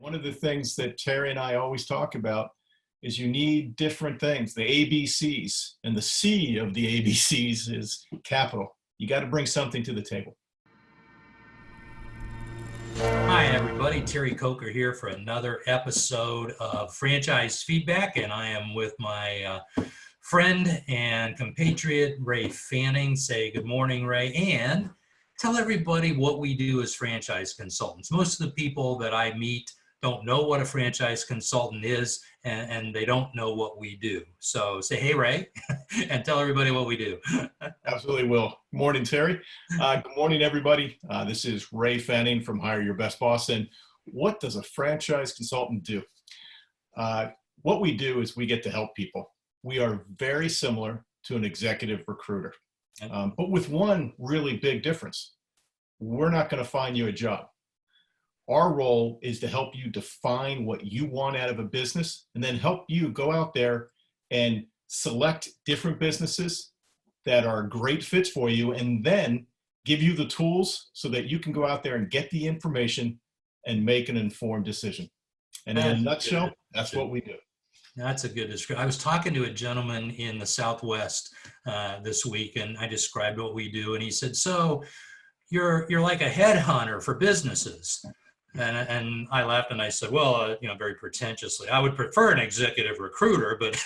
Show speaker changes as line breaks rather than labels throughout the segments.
One of the things that Terry and I always talk about is you need different things, the ABCs, and the C of the ABCs is capital. You got to bring something to the table.
Hi, everybody. Terry Coker here for another episode of Franchise Feedback, and I am with my friend and compatriot, Ray Fanning. Say good morning, Ray, and tell everybody what we do as franchise consultants. Most of the people that I meet don't know what a franchise consultant is, and they don't know what we do. So say, hey, Ray, and tell everybody what we do.
Absolutely will. Good morning, Terry. Good morning, everybody. This is Ray Fanning from Hire Your Best Boss. And what does a franchise consultant do? What we do is we get to help people. We are very similar to an executive recruiter, but with one really big difference. We're not going to find you a job. Our role is to help you define what you want out of a business and then help you go out there and select different businesses that are great fits for you and then give you the tools so that you can go out there and get the information and make an informed decision. And in a nutshell, that's what we do.
That's a good description. I was talking to a gentleman in the Southwest this week, and I described what we do, and he said, so you're like a headhunter for businesses. And I laughed and I said, well, very pretentiously, I would prefer an executive recruiter, but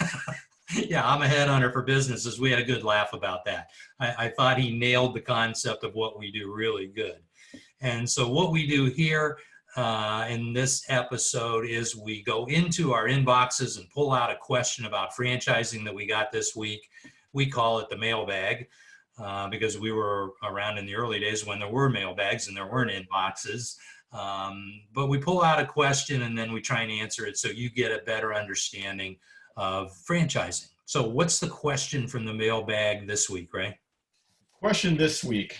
yeah, I'm a headhunter for businesses. We had a good laugh about that. I thought he nailed the concept of what we do really good. And so what we do here in this episode is we go into our inboxes and pull out a question about franchising that we got this week. We call it the mailbag because we were around in the early days when there were mailbags and there weren't inboxes. But we pull out a question and then we try and answer it so you get a better understanding of franchising. So what's the question from the mailbag this week, Ray?
Question this week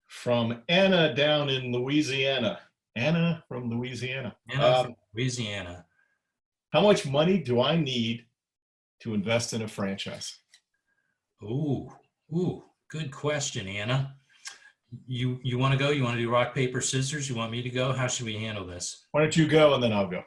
from Anna down in Louisiana. Anna from Louisiana.
Anna from Louisiana.
How much money do I need to invest in a franchise?
Ooh, good question, Anna. You want to go? You want to do rock, paper, scissors? You want me to go? How should we handle this?
Why don't you go and then I'll go.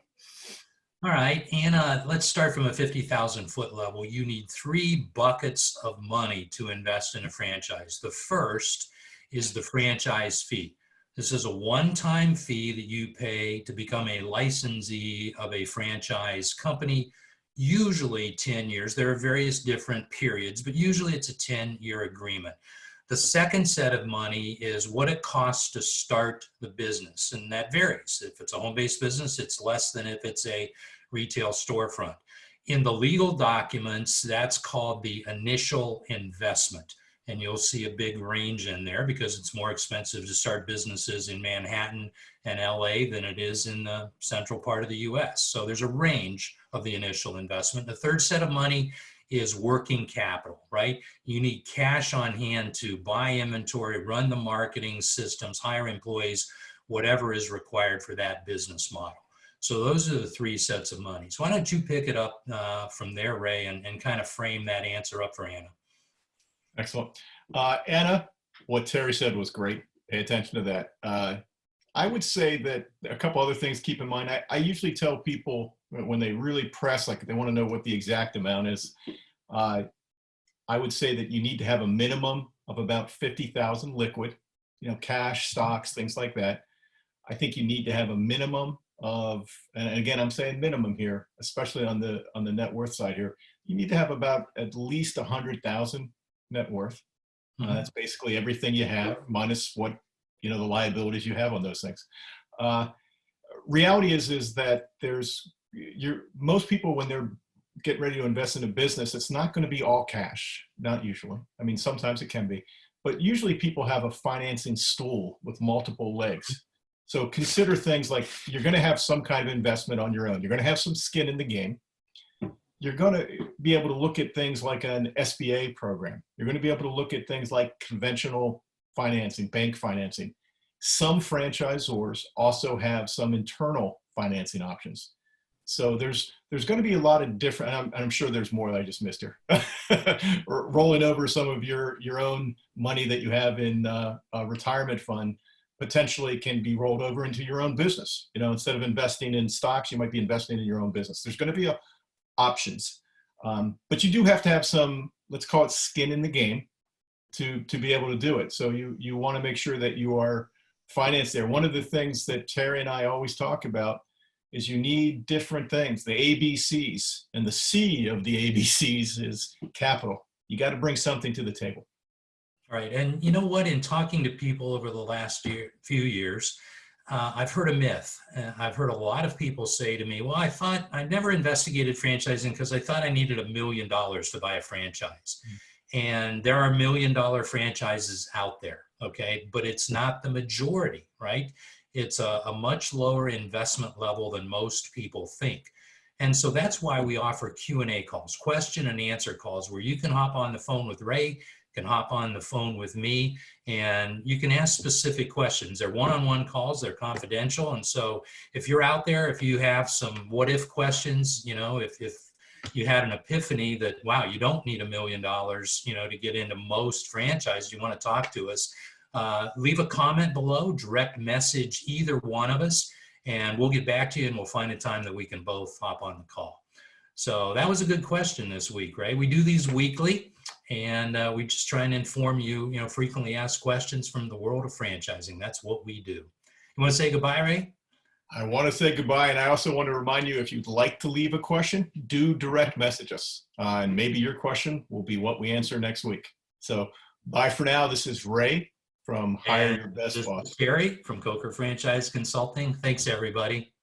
All right, Anna, let's start from a 50,000 foot level. You need 3 buckets of money to invest in a franchise. The first is the franchise fee. This is a one-time fee that you pay to become a licensee of a franchise company, usually 10 years. There are various different periods, but usually it's a 10-year agreement. The second set of money is what it costs to start the business, and that varies. If it's a home-based business, it's less than if it's a retail storefront. In the legal documents, that's called the initial investment, and you'll see a big range in there because it's more expensive to start businesses in Manhattan and LA than it is in the central part of the US. So there's a range of the initial investment. The third set of money is working capital, right? You need cash on hand to buy inventory, run the marketing systems, hire employees, whatever is required for that business model. So those are the 3 sets of money. So why don't you pick it up from there, Ray, and kind of frame that answer up for Anna.
Excellent. Anna, what Terry said was great. Pay attention to that. I would say that a couple other things to keep in mind. I usually tell people when they really press, like they want to know what the exact amount is, I would say that you need to have a minimum of about 50,000 liquid, cash, stocks, things like that. I think you need to have a minimum of, and again, I'm saying minimum here, especially on the net worth side here, you need to have about at least 100,000 net worth. That's basically everything you have minus what, the liabilities you have on those things. Reality is that most people, when they're getting ready to invest in a business, it's not going to be all cash, not usually. I mean, sometimes it can be, but usually people have a financing stool with multiple legs. So consider things like you're going to have some kind of investment on your own. You're going to have some skin in the game. You're going to be able to look at things like an SBA program. You're going to be able to look at things like conventional financing, bank financing. Some franchisors also have some internal financing options. So there's going to be a lot of different, and I'm sure there's more that I just missed here. Rolling over some of your own money that you have in a retirement fund potentially can be rolled over into your own business. You know, instead of investing in stocks, you might be investing in your own business. There's going to be options, but you do have to have some, let's call it skin in the game, to be able to do it. So you want to make sure that you are financed there. One of the things that Terry and I always talk about is you need different things, the ABCs, and the C of the ABCs is capital. You got to bring something to the table.
Right. And you know what? In talking to people over the last few years, I've heard a myth. I've heard a lot of people say to me, well, I never investigated franchising because I thought I needed $1 million to buy a franchise. And there are $1 million franchises out there, okay? But it's not the majority, right? It's a much lower investment level than most people think. And so that's why we offer Q&A calls, question and answer calls, where you can hop on the phone with Ray, can hop on the phone with me, and you can ask specific questions. They're one-on-one calls, they're confidential. And so if you're out there, if you have some what if questions, you know, if you had an epiphany that, wow, you don't need $1 million, you know, to get into most franchises, you want to talk to us, leave a comment below, direct message either one of us, and we'll get back to you and we'll find a time that we can both hop on the call. So that was a good question this week, Ray. We do these weekly, and we just try and inform you, you know, frequently asked questions from the world of franchising. That's what we do. You want to say goodbye, Ray?
I want to say goodbye, and I also want to remind you, if you'd like to leave a question, do direct message us, and maybe your question will be what we answer next week. So bye for now. This is Ray from Hire Your Best Boss.
Terry from Coker Franchise Consulting. Thanks, everybody.